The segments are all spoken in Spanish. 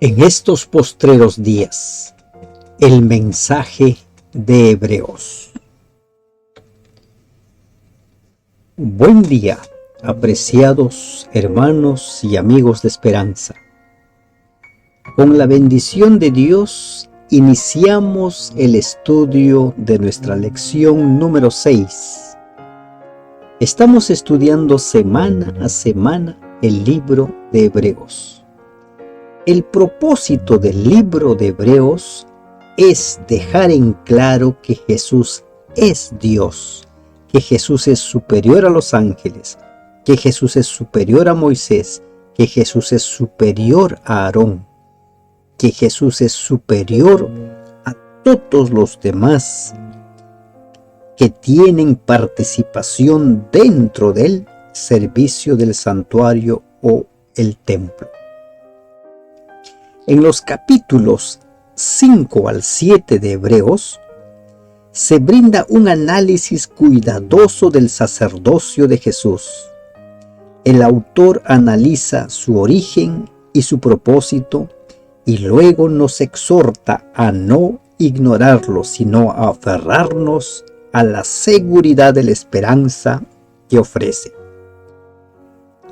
En estos postreros días, el mensaje de Hebreos. Buen día, apreciados hermanos y amigos de esperanza. Con la bendición de Dios, iniciamos el estudio de nuestra lección número 6. Estamos estudiando semana a semana el libro de Hebreos. El propósito del libro de Hebreos es dejar en claro que Jesús es Dios, que Jesús es superior a los ángeles, que Jesús es superior a Moisés, que Jesús es superior a Aarón, que Jesús es superior a todos los demás que tienen participación dentro del servicio del santuario o el templo. En los capítulos 5 al 7 de Hebreos, se brinda un análisis cuidadoso del sacerdocio de Jesús. El autor analiza su origen y su propósito, y luego nos exhorta a no ignorarlo, sino a aferrarnos a la seguridad de la esperanza que ofrece.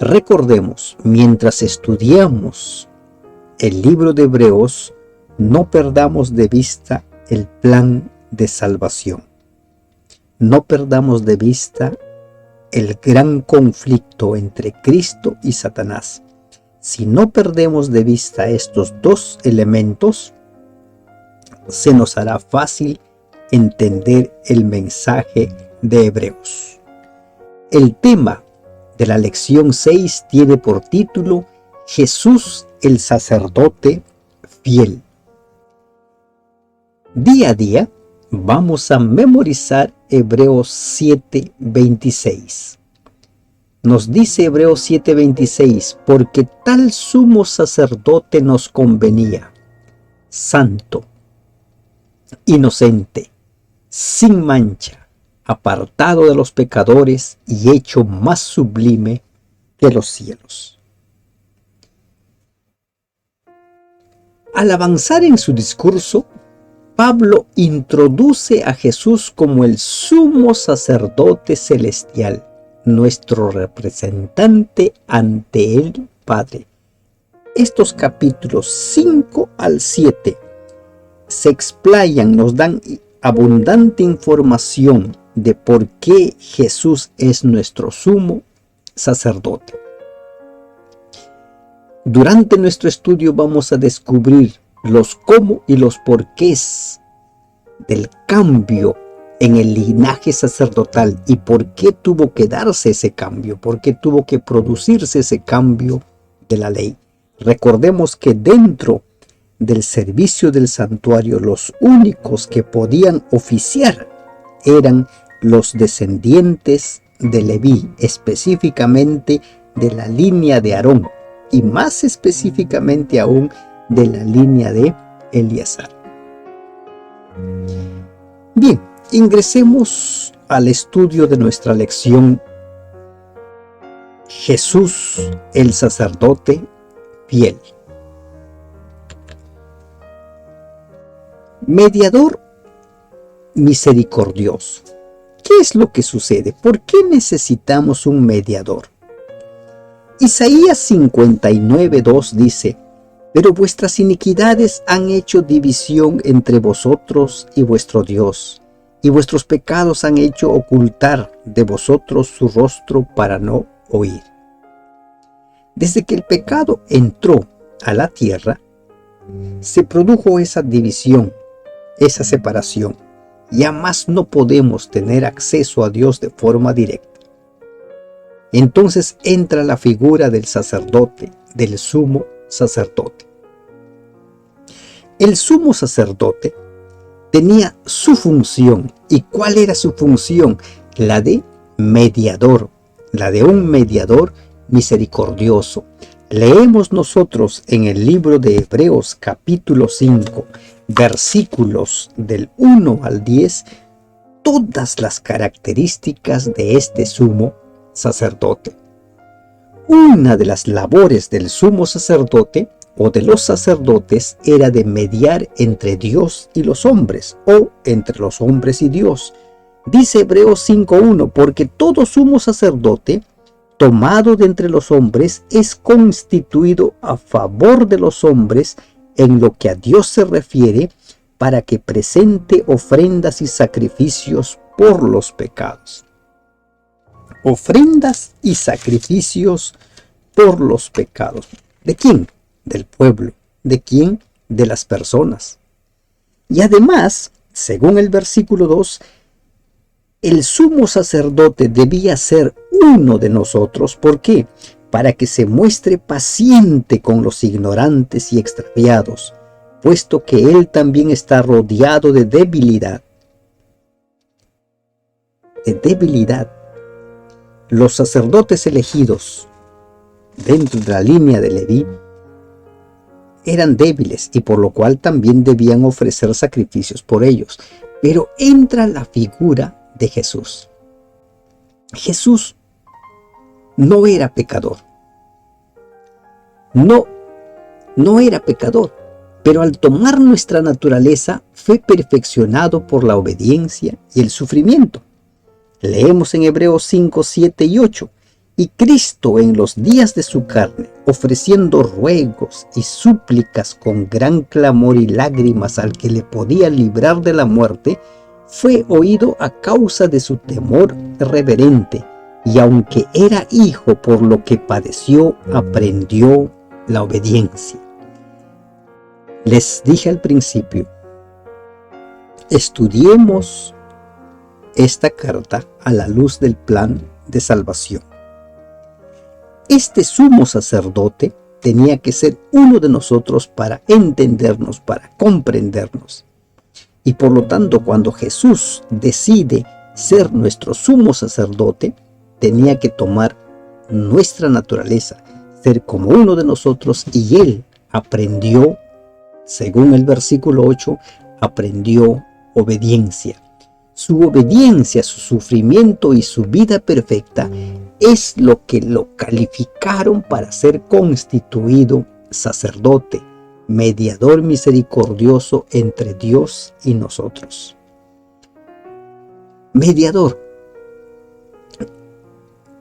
Recordemos, mientras estudiamos el libro de Hebreos, no perdamos de vista el plan de salvación. No perdamos de vista el gran conflicto entre Cristo y Satanás. Si no perdemos de vista estos dos elementos, se nos hará fácil entender el mensaje de Hebreos. El tema de la lección 6 tiene por título Jesús el sacerdote fiel. Día a día vamos a memorizar Hebreos 7:26. Nos dice Hebreos 7:26, porque tal sumo sacerdote nos convenía, santo, inocente, sin mancha, apartado de los pecadores y hecho más sublime que los cielos. Al avanzar en su discurso, Pablo introduce a Jesús como el sumo sacerdote celestial, nuestro representante ante el Padre. Estos capítulos 5 al 7 se explayan, nos dan abundante información de por qué Jesús es nuestro sumo sacerdote. Durante nuestro estudio vamos a descubrir los cómo y los porqués del cambio en el linaje sacerdotal y por qué tuvo que darse ese cambio, por qué tuvo que producirse ese cambio de la ley. Recordemos que dentro del servicio del santuario los únicos que podían oficiar eran los descendientes de Leví, específicamente de la línea de Aarón, y más específicamente aún de la línea de Eleazar. Bien, ingresemos al estudio de nuestra lección Jesús el sacerdote fiel. Mediador misericordioso. ¿Qué es lo que sucede? ¿Por qué necesitamos un mediador? Isaías 59:2 dice, pero vuestras iniquidades han hecho división entre vosotros y vuestro Dios, y vuestros pecados han hecho ocultar de vosotros su rostro para no oír. Desde que el pecado entró a la tierra, se produjo esa división, esa separación. Ya más no podemos tener acceso a Dios de forma directa. Entonces entra la figura del sacerdote, del sumo sacerdote. El sumo sacerdote tenía su función. ¿Y cuál era su función? La de mediador, la de un mediador misericordioso. Leemos nosotros en el libro de Hebreos capítulo 5, versículos del 1 al 10, todas las características de este sumo sacerdote. Una de las labores del sumo sacerdote o de los sacerdotes era de mediar entre Dios y los hombres, o entre los hombres y Dios. Dice Hebreos 5:1, porque todo sumo sacerdote tomado de entre los hombres es constituido a favor de los hombres en lo que a Dios se refiere, para que presente ofrendas y sacrificios por los pecados. Ofrendas y sacrificios por los pecados. ¿De quién? Del pueblo. ¿De quién? De las personas. Y además, según el versículo 2, el sumo sacerdote debía ser uno de nosotros. ¿Por qué? Para que se muestre paciente con los ignorantes y extraviados, puesto que él también está rodeado de debilidad. Los sacerdotes elegidos dentro de la línea de Leví eran débiles y por lo cual también debían ofrecer sacrificios por ellos. Pero entra la figura de Jesús. Jesús no era pecador. No era pecador, pero al tomar nuestra naturaleza fue perfeccionado por la obediencia y el sufrimiento. Leemos en Hebreos 5, 7 y 8. Y Cristo en los días de su carne, ofreciendo ruegos y súplicas con gran clamor y lágrimas al que le podía librar de la muerte, fue oído a causa de su temor reverente, y aunque era hijo, por lo que padeció, aprendió la obediencia. Les dije al principio, estudiemos esta carta a la luz del plan de salvación. Este sumo sacerdote tenía que ser uno de nosotros para entendernos, para comprendernos. Y por lo tanto, cuando Jesús decide ser nuestro sumo sacerdote, tenía que tomar nuestra naturaleza, ser como uno de nosotros, y él aprendió, según el versículo 8, aprendió obediencia. Su obediencia, su sufrimiento y su vida perfecta es lo que lo calificaron para ser constituido sacerdote, mediador misericordioso entre Dios y nosotros. Mediador,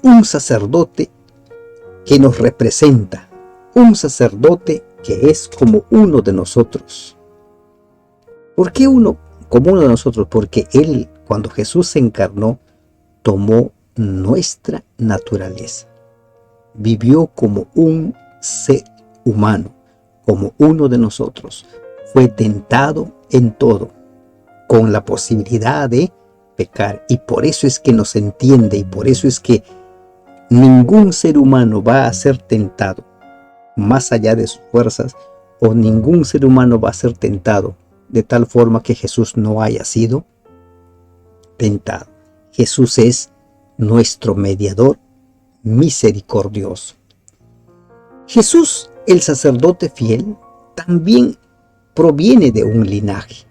un sacerdote que nos representa, un sacerdote que es como uno de nosotros. ¿Por qué como uno de nosotros? Porque Él, cuando Jesús se encarnó, tomó nuestra naturaleza. Vivió como un ser humano, como uno de nosotros. Fue tentado en todo, con la posibilidad de pecar. Y por eso es que nos entiende, y por eso es que ningún ser humano va a ser tentado más allá de sus fuerzas, o ningún ser humano va a ser tentado de tal forma que Jesús no haya sido tentado. Jesús es nuestro mediador misericordioso. Jesús, el sacerdote fiel, también proviene de un linaje,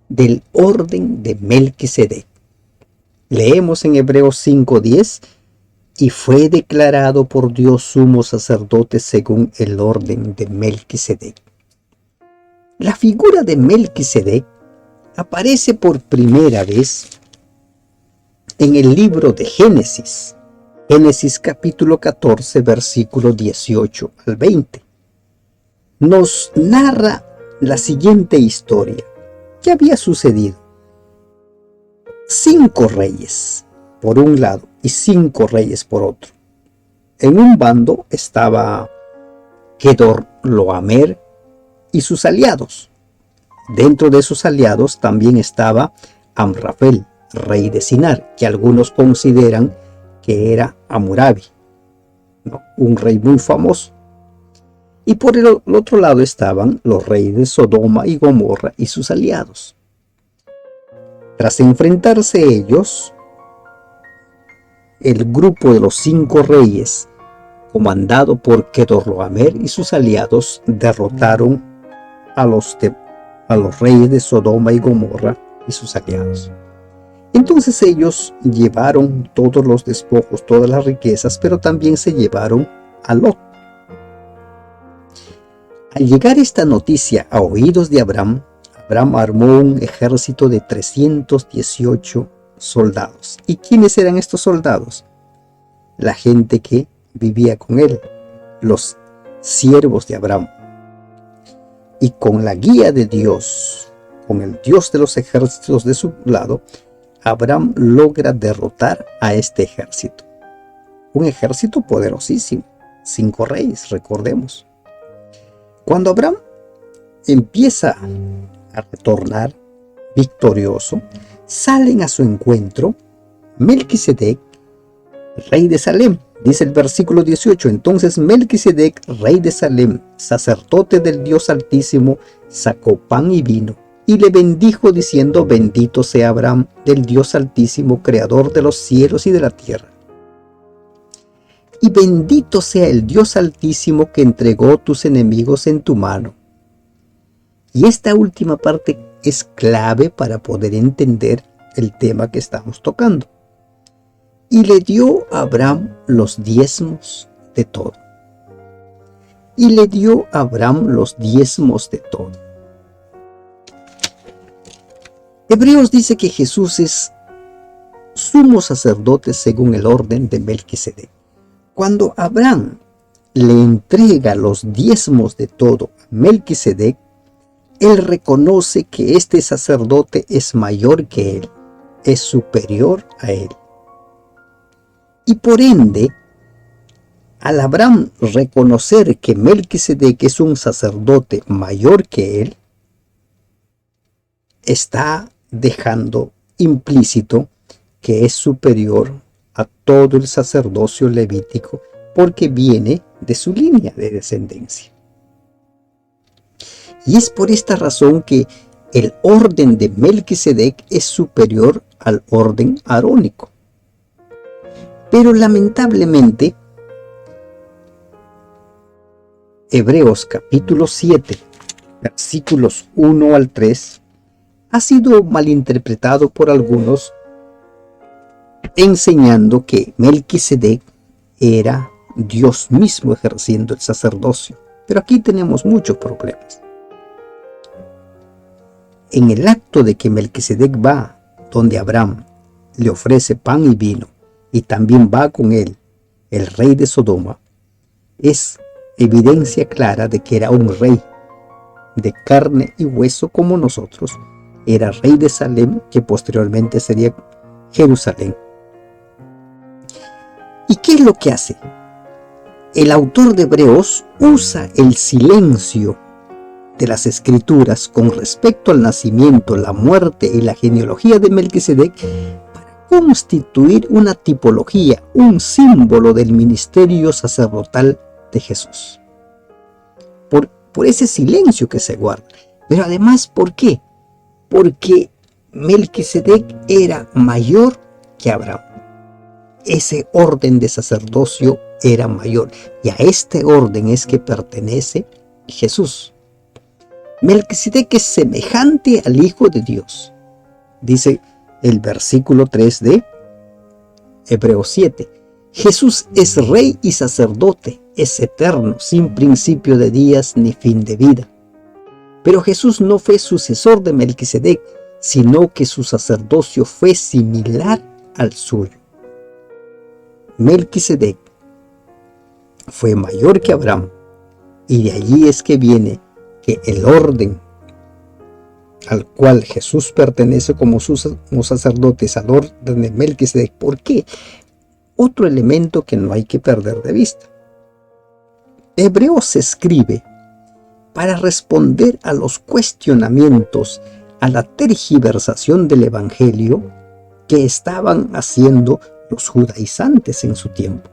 del orden de Melquisedec. Leemos en Hebreos 5:10, y fue declarado por Dios sumo sacerdote según el orden de Melquisedec. La figura de Melquisedec aparece por primera vez en el libro de Génesis. Génesis capítulo 14, versículo 18 al 20. Nos narra la siguiente historia. ¿Qué había sucedido? 5 reyes por un lado y 5 reyes por otro. En un bando estaba Kedorlaomer y sus aliados. Dentro de sus aliados también estaba Amrafel, rey de Sinar, que algunos consideran que era Hammurabi, ¿no? Un rey muy famoso. Y por el otro lado estaban los reyes de Sodoma y Gomorra y sus aliados. Tras enfrentarse ellos, el grupo de los 5 reyes, comandado por Kedorlaomer y sus aliados, derrotaron a los reyes de Sodoma y Gomorra y sus aliados. Entonces ellos llevaron todos los despojos, todas las riquezas, pero también se llevaron a Lot. Al llegar esta noticia a oídos de Abraham, Abraham armó un ejército de 318 soldados. ¿Y quiénes eran estos soldados? La gente que vivía con él, los siervos de Abraham. Y con la guía de Dios, con el Dios de los ejércitos de su lado, Abraham logra derrotar a este ejército. Un ejército poderosísimo, 5 reyes, recordemos. Cuando Abraham empieza a retornar victorioso, salen a su encuentro Melquisedec, rey de Salem. Dice el versículo 18, entonces Melquisedec, rey de Salem, sacerdote del Dios Altísimo, sacó pan y vino, y le bendijo diciendo, bendito sea Abraham del Dios Altísimo, creador de los cielos y de la tierra. Y bendito sea el Dios Altísimo que entregó tus enemigos en tu mano. Y esta última parte es clave para poder entender el tema que estamos tocando. Y le dio a Abraham los diezmos de todo. Y le dio a Abraham los diezmos de todo. Hebreos dice que Jesús es sumo sacerdote según el orden de Melquisedec. Cuando Abraham le entrega los diezmos de todo a Melquisedec, él reconoce que este sacerdote es mayor que él, es superior a él. Y por ende, al Abraham reconocer que Melquisedec es un sacerdote mayor que él, está dejando implícito que es superior a todo el sacerdocio levítico porque viene de su línea de descendencia. Y es por esta razón que el orden de Melquisedec es superior al orden arónico. Pero lamentablemente, Hebreos capítulo 7, versículos 1 al 3, ha sido malinterpretado por algunos enseñando que Melquisedec era Dios mismo ejerciendo el sacerdocio. Pero aquí tenemos muchos problemas. En el acto de que Melquisedec va donde Abraham le ofrece pan y vino, y también va con él el rey de Sodoma, es evidencia clara de que era un rey de carne y hueso como nosotros. Era rey de Salem, que posteriormente sería Jerusalén. ¿Y qué es lo que hace? El autor de Hebreos usa el silencio de las Escrituras con respecto al nacimiento, la muerte y la genealogía de Melquisedec para constituir una tipología, un símbolo del ministerio sacerdotal de Jesús. Por ese silencio que se guarda. Pero además, ¿por qué? Porque Melquisedec era mayor que Abraham. Ese orden de sacerdocio era mayor. Y a este orden es que pertenece Jesús. Melquisedec es semejante al Hijo de Dios. Dice el versículo 3 de Hebreos 7. Jesús es rey y sacerdote, es eterno, sin principio de días ni fin de vida. Pero Jesús no fue sucesor de Melquisedec, sino que su sacerdocio fue similar al suyo. Melquisedec fue mayor que Abraham, y de allí es que viene que el orden al cual Jesús pertenece como sacerdote es al orden de Melquisedec. ¿Por qué? Otro elemento que no hay que perder de vista. Hebreos se escribe para responder a los cuestionamientos, a la tergiversación del Evangelio que estaban haciendo los judaizantes en su tiempo.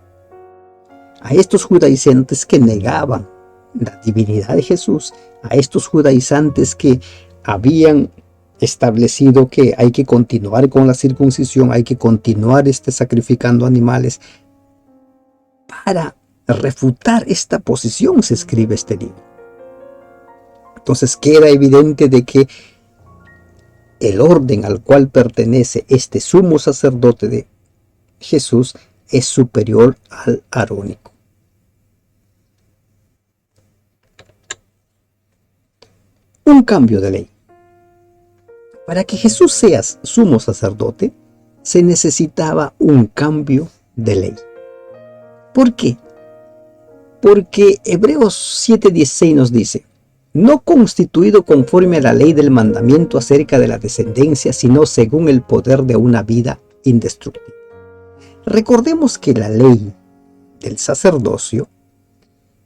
A estos judaizantes que negaban la divinidad de Jesús, a estos judaizantes que habían establecido que hay que continuar con la circuncisión, hay que continuar sacrificando animales. Para refutar esta posición se escribe este libro. Entonces queda evidente de que el orden al cual pertenece este sumo sacerdote de Jesús es superior al arónico. Un cambio de ley. Para que Jesús sea sumo sacerdote, se necesitaba un cambio de ley. ¿Por qué? Porque Hebreos 7:16 nos dice: no constituido conforme a la ley del mandamiento acerca de la descendencia, sino según el poder de una vida indestructible. Recordemos que la ley del sacerdocio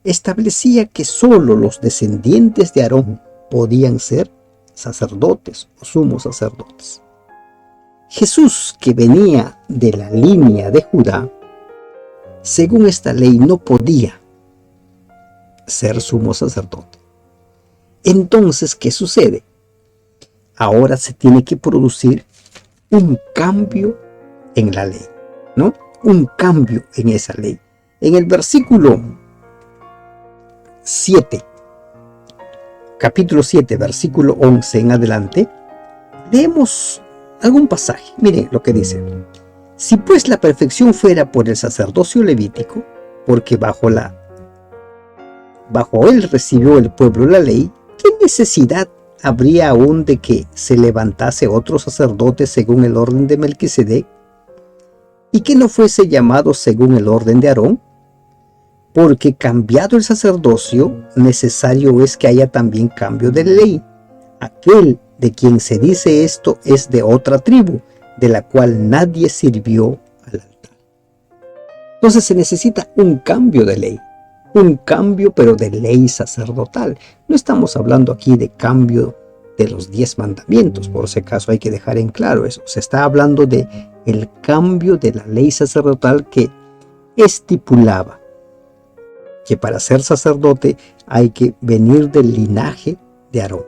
establecía que sólo los descendientes de Aarón podían ser sacerdotes o sumos sacerdotes. Jesús, que venía de la línea de Judá, según esta ley no podía ser sumo sacerdote. Entonces, ¿qué sucede? Ahora se tiene que producir un cambio en la ley, ¿no? Un cambio en esa ley. En el versículo 7, capítulo 7, versículo 11 en adelante, leemos algún pasaje. Miren lo que dice: si pues la perfección fuera por el sacerdocio levítico, porque bajo él recibió el pueblo la ley, ¿qué necesidad habría aún de que se levantase otro sacerdote según el orden de Melquisedec, y que no fuese llamado según el orden de Aarón? Porque cambiado el sacerdocio, necesario es que haya también cambio de ley. Aquel de quien se dice esto es de otra tribu, de la cual nadie sirvió al altar. Entonces se necesita un cambio de ley. Un cambio, pero de ley sacerdotal. No estamos hablando aquí de cambio de los 10 mandamientos, por si acaso hay que dejar en claro eso. Se está hablando de el cambio de la ley sacerdotal que estipulaba que para ser sacerdote hay que venir del linaje de Aarón.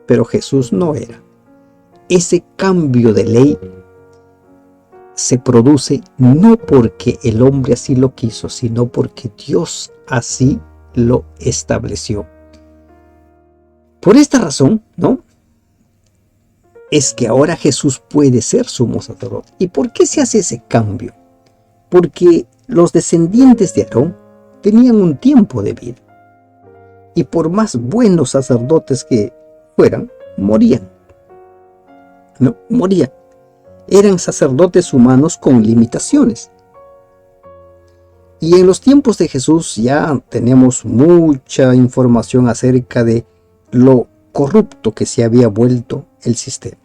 Pero Jesús no era. Ese cambio de ley se produce no porque el hombre así lo quiso, sino porque Dios así lo estableció. Por esta razón, ¿no?, es que ahora Jesús puede ser sumo sacerdote. ¿Y por qué se hace ese cambio? Porque los descendientes de Aarón tenían un tiempo de vida. Y por más buenos sacerdotes que fueran, morían. No, morían. Eran sacerdotes humanos con limitaciones. Y en los tiempos de Jesús ya tenemos mucha información acerca de lo corrupto que se había vuelto el sistema.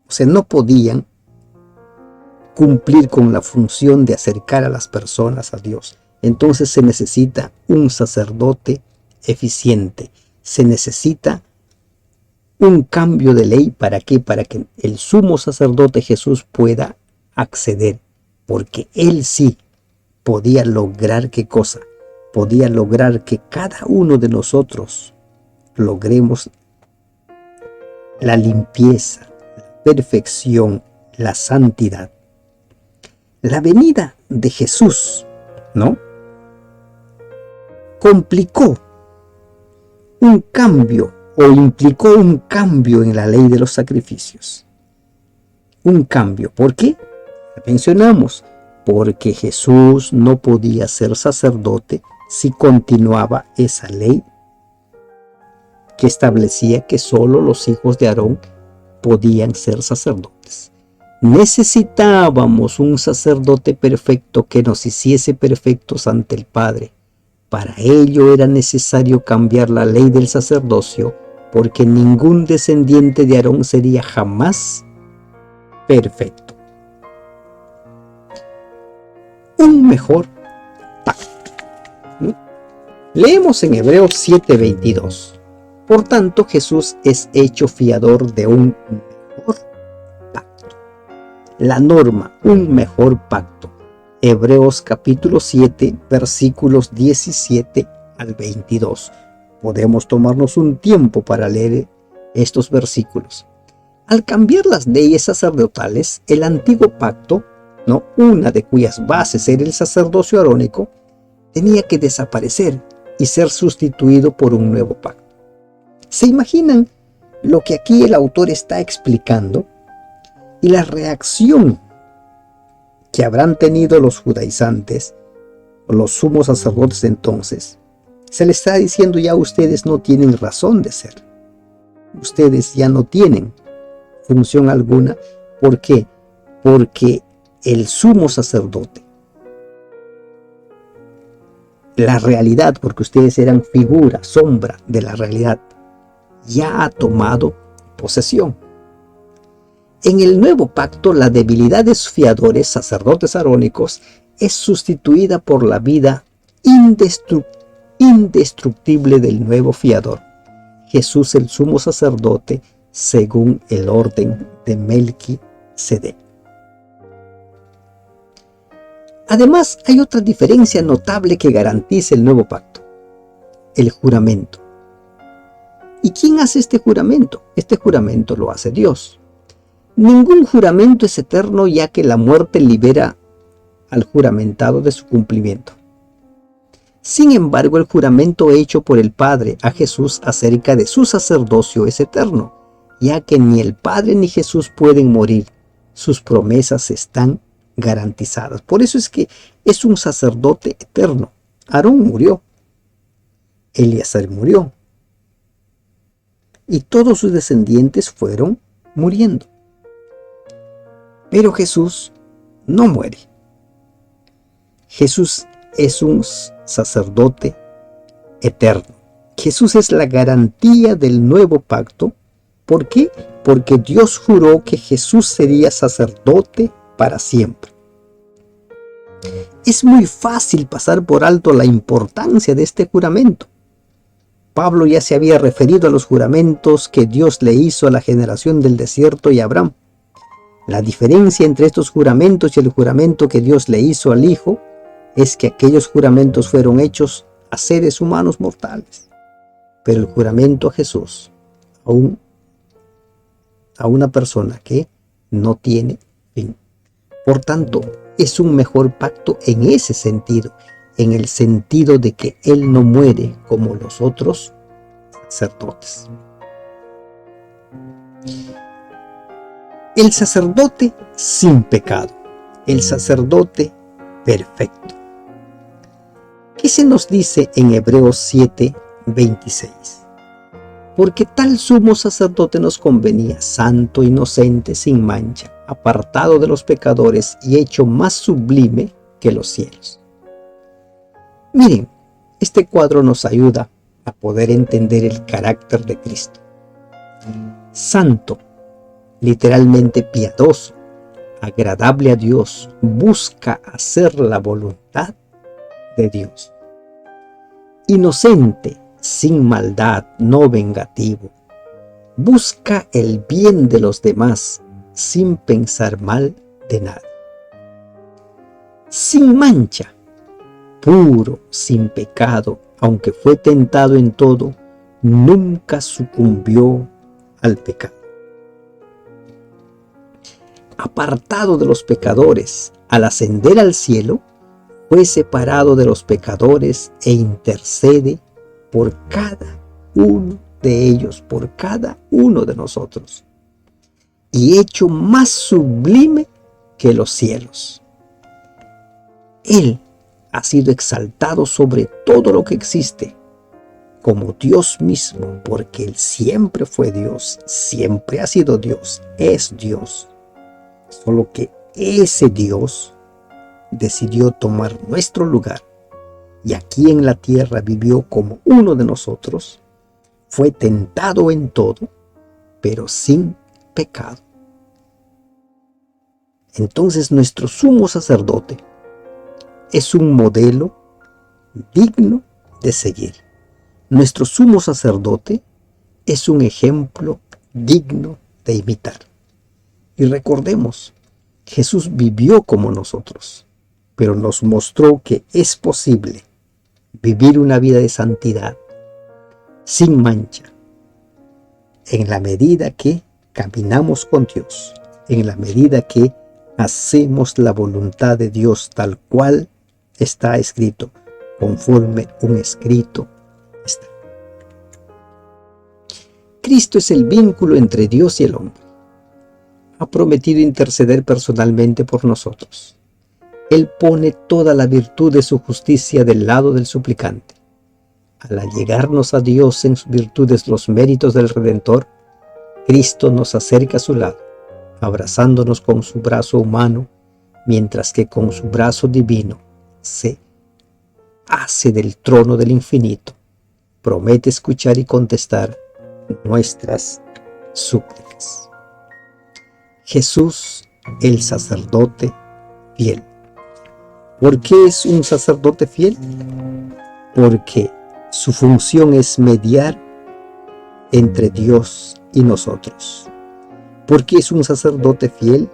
O sea, no podían cumplir con la función de acercar a las personas a Dios. Entonces se necesita un sacerdote eficiente. Se necesita un cambio de ley. ¿Para qué? Para que el sumo sacerdote Jesús pueda acceder. Porque él sí podía lograr, ¿qué cosa? Podía lograr que cada uno de nosotros logremos la limpieza, la perfección, la santidad. La venida de Jesús, ¿no?, complicó un cambio o implicó un cambio en la ley de los sacrificios. Un cambio. ¿Por qué? Mencionamos, porque Jesús no podía ser sacerdote si continuaba esa ley que establecía que solo los hijos de Aarón podían ser sacerdotes. Necesitábamos un sacerdote perfecto que nos hiciese perfectos ante el Padre. Para ello era necesario cambiar la ley del sacerdocio, porque ningún descendiente de Aarón sería jamás perfecto. Un mejor pacto. Leemos en Hebreos 7:22. Por tanto, Jesús es hecho fiador de un mejor pacto. La norma, un mejor pacto. Hebreos capítulo 7, versículos 17 al 22. Podemos tomarnos un tiempo para leer estos versículos. Al cambiar las leyes sacerdotales, el antiguo pacto, ¿no?, una de cuyas bases era el sacerdocio arónico, tenía que desaparecer y ser sustituido por un nuevo pacto. ¿Se imaginan lo que aquí el autor está explicando? Y la reacción que habrán tenido los judaizantes, o los sumos sacerdotes de entonces. Se les está diciendo: ya ustedes no tienen razón de ser. ustedes ya no tienen función alguna. ¿Por qué? Porque el sumo sacerdote, la realidad, porque ustedes eran figura, sombra de la realidad, ya ha tomado posesión. En el nuevo pacto, la debilidad de sus fiadores, sacerdotes arónicos, es sustituida por la vida indestructible del nuevo fiador, Jesús el sumo sacerdote, según el orden de Melquisedec. Además, hay otra diferencia notable que garantiza el nuevo pacto: el juramento. ¿Y quién hace este juramento? Este juramento lo hace Dios. Ningún juramento es eterno, ya que la muerte libera al juramentado de su cumplimiento. Sin embargo, el juramento hecho por el Padre a Jesús acerca de su sacerdocio es eterno, ya que ni el Padre ni Jesús pueden morir. Sus promesas están garantizadas. Por eso es que es un sacerdote eterno. Aarón murió, Eleazar murió, y todos sus descendientes fueron muriendo. Pero Jesús no muere. Jesús es un sacerdote eterno. Jesús es la garantía del nuevo pacto. ¿Por qué? Porque Dios juró que Jesús sería sacerdote para siempre. Es muy fácil pasar por alto la importancia de este juramento. Pablo ya se había referido a los juramentos que Dios le hizo a la generación del desierto y a Abraham. La diferencia entre estos juramentos y el juramento que Dios le hizo al Hijo es que aquellos juramentos fueron hechos a seres humanos mortales, pero el juramento a Jesús, a una persona que no tiene fin. Por tanto, es un mejor pacto en ese sentido, en el sentido de que Él no muere como los otros sacerdotes. El sacerdote sin pecado, el sacerdote perfecto. ¿Qué se nos dice en Hebreos 7:26? Porque tal sumo sacerdote nos convenía, santo, inocente, sin mancha, apartado de los pecadores y hecho más sublime que los cielos. Miren, este cuadro nos ayuda a poder entender el carácter de Cristo. Santo, literalmente piadoso, agradable a Dios, busca hacer la voluntad de Dios. Inocente, sin maldad, no vengativo, busca el bien de los demás sin pensar mal de nadie. Sin mancha, puro, sin pecado, aunque fue tentado en todo, nunca sucumbió al pecado. Apartado de los pecadores, al ascender al cielo, fue separado de los pecadores e intercede por cada uno de ellos, por cada uno de nosotros, y hecho más sublime que los cielos. Él ha sido exaltado sobre todo lo que existe, como Dios mismo, porque Él siempre fue Dios, siempre ha sido Dios, es Dios. Solo que ese Dios decidió tomar nuestro lugar y aquí en la tierra vivió como uno de nosotros, fue tentado en todo, pero sin pecado. Entonces nuestro sumo sacerdote es un modelo digno de seguir. Nuestro sumo sacerdote es un ejemplo digno de imitar. Y recordemos, Jesús vivió como nosotros, pero nos mostró que es posible vivir una vida de santidad, sin mancha, en la medida que caminamos con Dios, en la medida que hacemos la voluntad de Dios tal cual está escrito, conforme un escrito está. Cristo es el vínculo entre Dios y el hombre. Ha prometido interceder personalmente por nosotros. Él pone toda la virtud de su justicia del lado del suplicante. Al allegarnos a Dios en sus virtudes los méritos del Redentor, Cristo nos acerca a su lado, abrazándonos con su brazo humano, mientras que con su brazo divino se hace del trono del infinito. Promete escuchar y contestar nuestras súplicas. Jesús, el sacerdote fiel. ¿Por qué es un sacerdote fiel? Porque su función es mediar entre Dios y nosotros. ¿Por qué es un sacerdote fiel?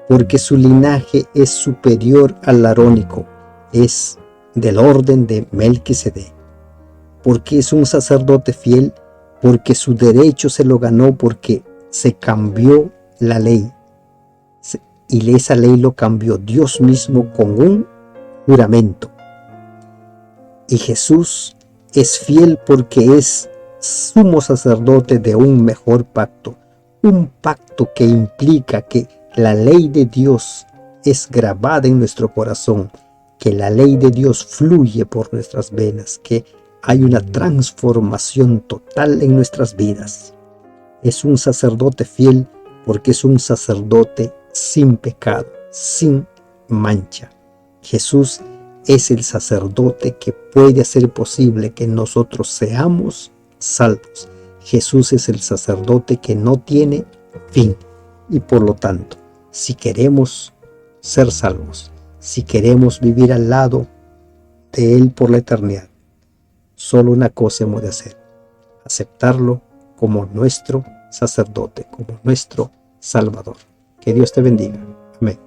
Porque su linaje es superior al arónico, es del orden de Melquisedec. ¿Por qué es un sacerdote fiel? Porque su derecho se lo ganó porque se cambió la ley. Y esa ley lo cambió Dios mismo con un juramento. Y Jesús es fiel porque es sumo sacerdote de un mejor pacto. Un pacto que implica que la ley de Dios es grabada en nuestro corazón, que la ley de Dios fluye por nuestras venas, que hay una transformación total en nuestras vidas. Es un sacerdote fiel porque es un sacerdote sin pecado, sin mancha. Jesús es el sacerdote que puede hacer posible que nosotros seamos salvos. Jesús es el sacerdote que no tiene fin. Y por lo tanto, si queremos ser salvos, si queremos vivir al lado de Él por la eternidad, solo una cosa hemos de hacer: aceptarlo como nuestro sacerdote, como nuestro Salvador. Que Dios te bendiga. Amén.